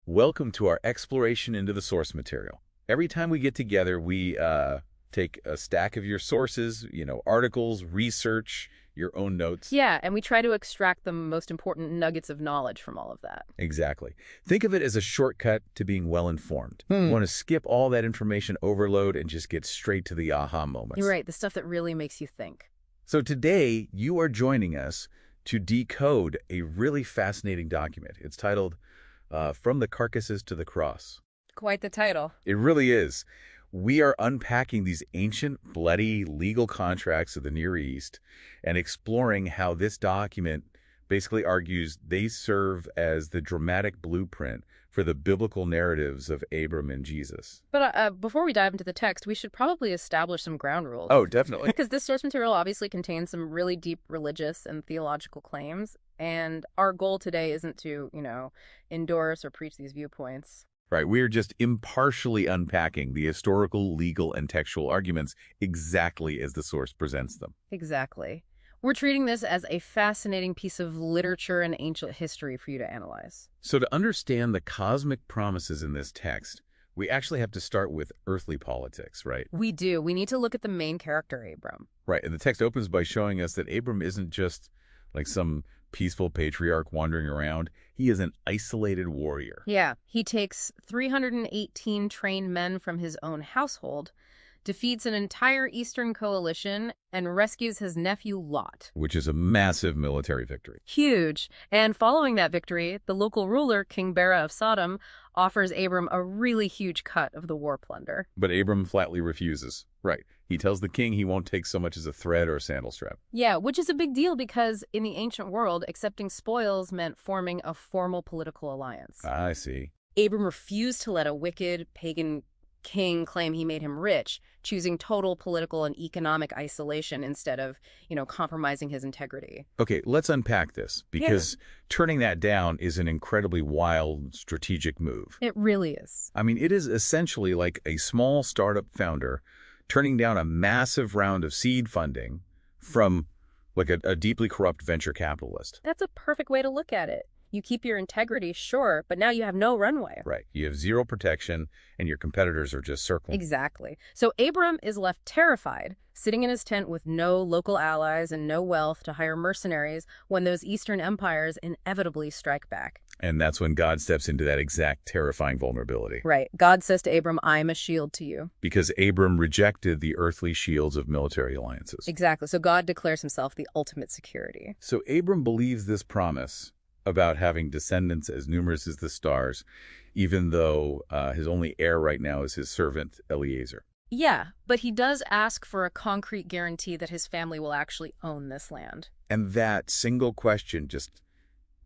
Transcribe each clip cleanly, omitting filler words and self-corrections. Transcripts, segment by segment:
Welcome to our exploration into the source material. Every time we get together, we take a stack of your sources, articles, research, your own notes. Yeah, and we try to extract the most important nuggets of knowledge from all of that. Exactly. Think of it as a shortcut to being well-informed. You want to skip all that information overload and just get straight to the aha moments. You're right, the stuff that really makes you think. So today, you are joining us to decode a really fascinating document. It's titled From the Carcasses to the Cross. Quite the title. It really is. We are unpacking these ancient, bloody legal contracts of the Near East and exploring how this document basically argues they serve as the dramatic blueprint for the biblical narratives of Abram and Jesus. But before we dive into the text, we should probably establish some ground rules. Oh, definitely. Because this source material obviously contains some really deep religious and theological claims, and our goal today isn't to, endorse or preach these viewpoints. Right. We're just impartially unpacking the historical, legal, and textual arguments exactly as the source presents them. Exactly. We're treating this as a fascinating piece of literature and ancient history for you to analyze. So to understand the cosmic promises in this text, we actually have to start with earthly politics, right? We do. We need to look at the main character, Abram. Right. And the text opens by showing us that Abram isn't just like some peaceful patriarch wandering around. He is an isolated warrior. Yeah, he takes 318 trained men from his own household, defeats an entire Eastern coalition, and rescues his nephew Lot. Which is a massive military victory. Huge. And following that victory, the local ruler, King Bera of Sodom, offers Abram a really huge cut of the war plunder. But Abram flatly refuses. Right. He tells the king he won't take so much as a thread or a sandal strap. Yeah, which is a big deal because in the ancient world, accepting spoils meant forming a formal political alliance. I see. Abram refused to let a wicked pagan king claim he made him rich, choosing total political and economic isolation instead of, compromising his integrity. Okay, let's unpack this, because turning that down is an incredibly wild strategic move. It really is. I mean, it is essentially like a small startup founder turning down a massive round of seed funding from like a deeply corrupt venture capitalist. That's a perfect way to look at it. You keep your integrity, sure, but now you have no runway. Right. You have zero protection, and your competitors are just circling. Exactly. So Abram is left terrified, sitting in his tent with no local allies and no wealth to hire mercenaries when those Eastern empires inevitably strike back. And that's when God steps into that exact terrifying vulnerability. Right. God says to Abram, I'm a shield to you. Because Abram rejected the earthly shields of military alliances. Exactly. So God declares himself the ultimate security. So Abram believes this promise about having descendants as numerous as the stars, even though his only heir right now is his servant Eliezer. Yeah, but he does ask for a concrete guarantee that his family will actually own this land. And that single question just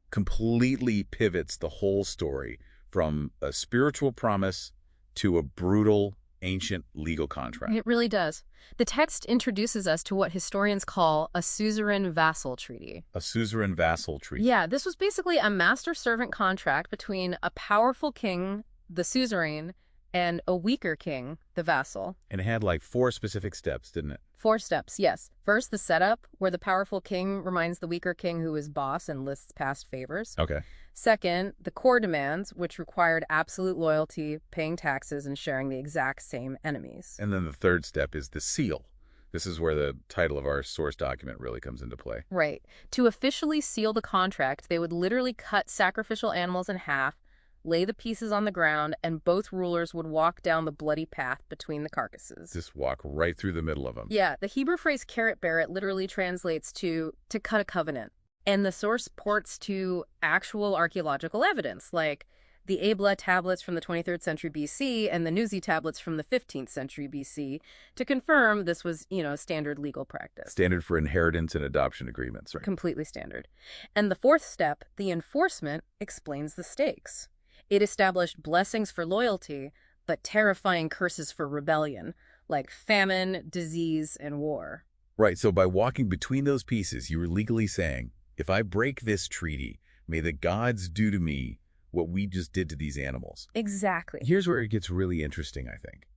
completely pivots the whole story from a spiritual promise to a brutal, ancient legal contract. It really does. The text introduces us to what historians call a suzerain-vassal treaty. A suzerain-vassal treaty. Yeah, this was basically a master-servant contract between a powerful king, the suzerain, and a weaker king, the vassal. And it had like 4 specific steps, didn't it? 4 steps, yes. First, the setup, where the powerful king reminds the weaker king who is boss and lists past favors. Okay. Second, the core demands, which required absolute loyalty, paying taxes, and sharing the exact same enemies. And then the third step is the seal. This is where the title of our source document really comes into play. Right. To officially seal the contract, they would literally cut sacrificial animals in half, lay the pieces on the ground, and both rulers would walk down the bloody path between the carcasses. Just walk right through the middle of them. Yeah, the Hebrew phrase karet baret literally translates to cut a covenant. And the source ports to actual archaeological evidence, like the Ebla tablets from the 23rd century BC and the Nuzi tablets from the 15th century BC, to confirm this was, standard legal practice. Standard for inheritance and adoption agreements, right? Completely standard. And the fourth step, the enforcement, explains the stakes. It established blessings for loyalty, but terrifying curses for rebellion, like famine, disease, and war. Right, so by walking between those pieces, you were legally saying, if I break this treaty, may the gods do to me what we just did to these animals. Exactly. Here's where it gets really interesting, I think.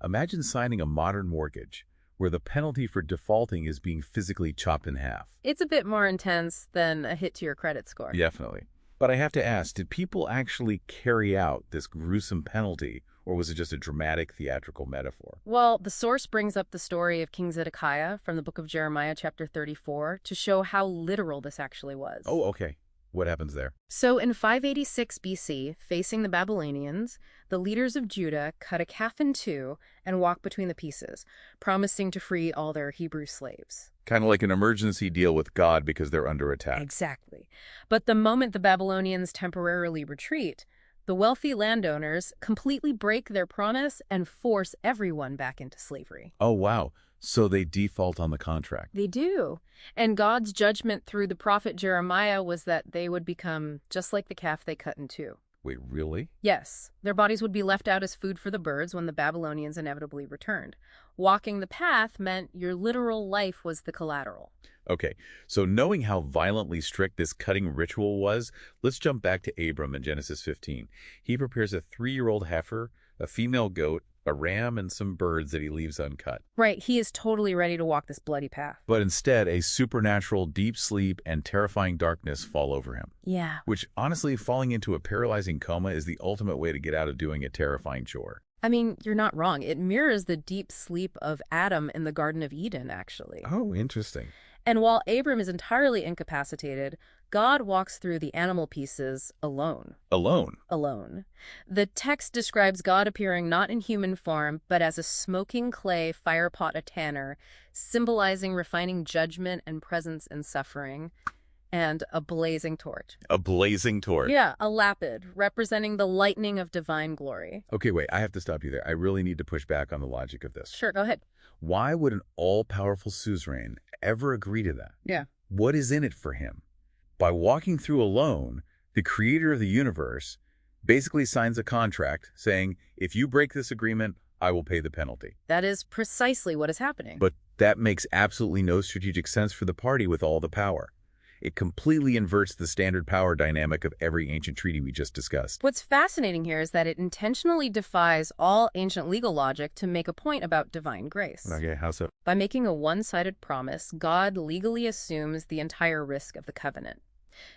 Imagine signing a modern mortgage where the penalty for defaulting is being physically chopped in half. It's a bit more intense than a hit to your credit score. Definitely. But I have to ask, did people actually carry out this gruesome penalty, or was it just a dramatic theatrical metaphor? Well, the source brings up the story of King Zedekiah from the book of Jeremiah, chapter 34, to show how literal this actually was. Oh, okay. What happens there? So in 586 BC, facing the Babylonians, the leaders of Judah cut a calf in two and walk between the pieces, promising to free all their Hebrew slaves. Kind of like an emergency deal with God because they're under attack. Exactly. But the moment the Babylonians temporarily retreat, the wealthy landowners completely break their promise and force everyone back into slavery. Oh, wow. So they default on the contract. They do. And God's judgment through the prophet Jeremiah was that they would become just like the calf they cut in two. Wait, really? Yes, their bodies would be left out as food for the birds when the Babylonians inevitably returned. Walking the path meant your literal life was the collateral. Okay, so knowing how violently strict this cutting ritual was, let's jump back to Abram in Genesis 15. He prepares a 3-year-old heifer, a female goat, a ram, and some birds that he leaves uncut. Right, he is totally ready to walk this bloody path. But instead, a supernatural deep sleep and terrifying darkness fall over him. Yeah. Which, honestly, falling into a paralyzing coma is the ultimate way to get out of doing a terrifying chore. I mean, you're not wrong. It mirrors the deep sleep of Adam in the Garden of Eden, actually. Oh, interesting. And while Abram is entirely incapacitated, God walks through the animal pieces alone. Alone? Alone. The text describes God appearing not in human form, but as a smoking clay firepot a tanner, symbolizing refining judgment and presence and suffering, and a blazing torch. A blazing torch? Yeah, a lapid, representing the lightning of divine glory. Okay, wait, I have to stop you there. I really need to push back on the logic of this. Sure, go ahead. Why would an all-powerful suzerain ever agree to that? Yeah. What is in it for him? By walking through alone, the creator of the universe basically signs a contract saying, if you break this agreement, I will pay the penalty. That is precisely what is happening. But that makes absolutely no strategic sense for the party with all the power. It completely inverts the standard power dynamic of every ancient treaty we just discussed. What's fascinating here is that it intentionally defies all ancient legal logic to make a point about divine grace. Okay, how so? By making a one-sided promise, God legally assumes the entire risk of the covenant.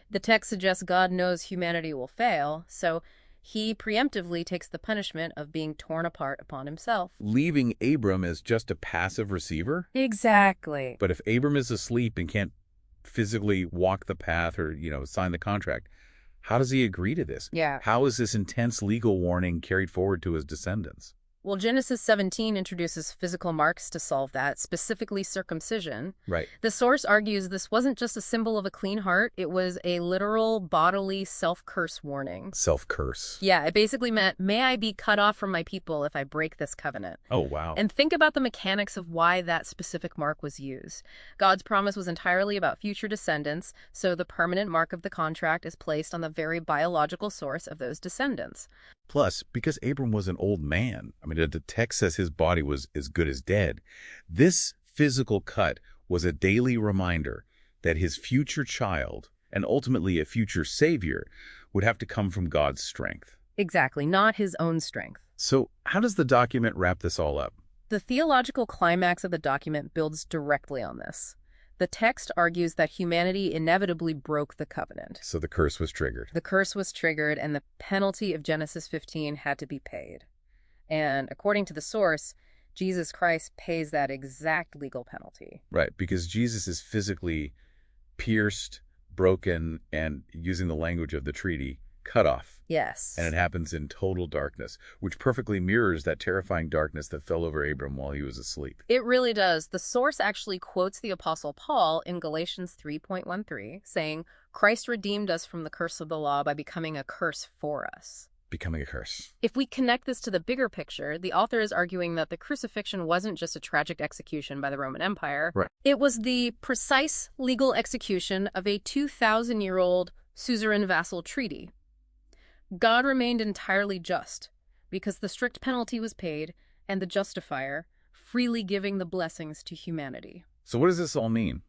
The text suggests God knows humanity will fail, so he preemptively takes the punishment of being torn apart upon himself. Leaving Abram as just a passive receiver? Exactly. But if Abram is asleep and can't physically walk the path or, sign the contract, how does he agree to this? Yeah. How is this intense legal warning carried forward to his descendants? Well, Genesis 17 introduces physical marks to solve that, specifically circumcision. Right. The source argues this wasn't just a symbol of a clean heart, it was a literal bodily self-curse warning. Self-curse. Yeah, it basically meant, may I be cut off from my people if I break this covenant. Oh, wow. And think about the mechanics of why that specific mark was used. God's promise was entirely about future descendants, so the permanent mark of the contract is placed on the very biological source of those descendants. Plus, because Abram was an old man, the text says his body was as good as dead, this physical cut was a daily reminder that his future child, and ultimately a future savior, would have to come from God's strength. Exactly, not his own strength. So how does the document wrap this all up? The theological climax of the document builds directly on this. The text argues that humanity inevitably broke the covenant. So the curse was triggered. The curse was triggered, and the penalty of Genesis 15 had to be paid. And according to the source, Jesus Christ pays that exact legal penalty. Right, because Jesus is physically pierced, broken, and, using the language of the treaty, cut off. Yes. And it happens in total darkness, which perfectly mirrors that terrifying darkness that fell over Abram while he was asleep. It really does. The source actually quotes the Apostle Paul in Galatians 3:13, saying, Christ redeemed us from the curse of the law by becoming a curse for us. Becoming a curse. If we connect this to the bigger picture, the author is arguing that the crucifixion wasn't just a tragic execution by the Roman Empire. Right. It was the precise legal execution of a 2,000-year-old suzerain vassal treaty. God remained entirely just, because the strict penalty was paid, and the justifier freely giving the blessings to humanity. So what does this all mean?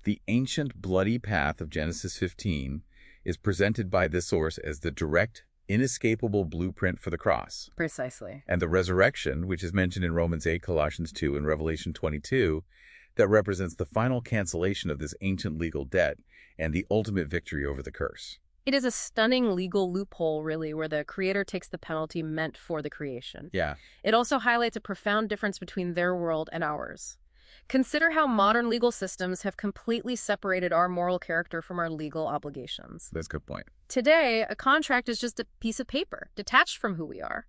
The ancient bloody path of Genesis 15 is presented by this source as the direct, inescapable blueprint for the cross. Precisely. And the resurrection, which is mentioned in Romans 8, Colossians 2, and Revelation 22, that represents the final cancellation of this ancient legal debt and the ultimate victory over the curse. It is a stunning legal loophole, really, where the creator takes the penalty meant for the creation. Yeah. It also highlights a profound difference between their world and ours. Consider how modern legal systems have completely separated our moral character from our legal obligations. That's a good point. Today, a contract is just a piece of paper, detached from who we are.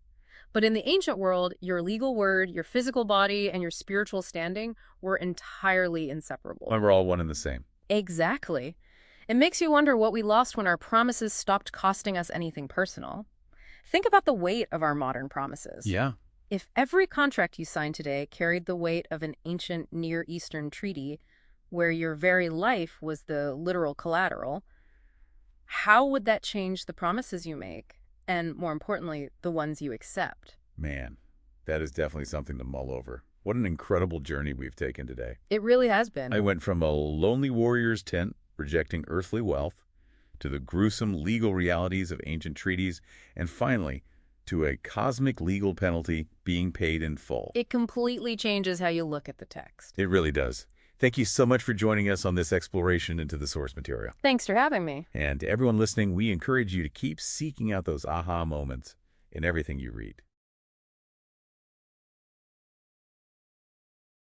But in the ancient world, your legal word, your physical body, and your spiritual standing were entirely inseparable. And we're all one and the same. Exactly. It makes you wonder what we lost when our promises stopped costing us anything personal. Think about the weight of our modern promises. Yeah. If every contract you sign today carried the weight of an ancient Near Eastern treaty, where your very life was the literal collateral, how would that change the promises you make? And more importantly, the ones you accept? Man, that is definitely something to mull over. What an incredible journey we've taken today. It really has been. I went from a lonely warrior's tent rejecting earthly wealth to the gruesome legal realities of ancient treaties, and finally, to a cosmic legal penalty being paid in full. It completely changes how you look at the text. It really does. Thank you so much for joining us on this exploration into the source material. Thanks for having me. And to everyone listening, we encourage you to keep seeking out those aha moments in everything you read.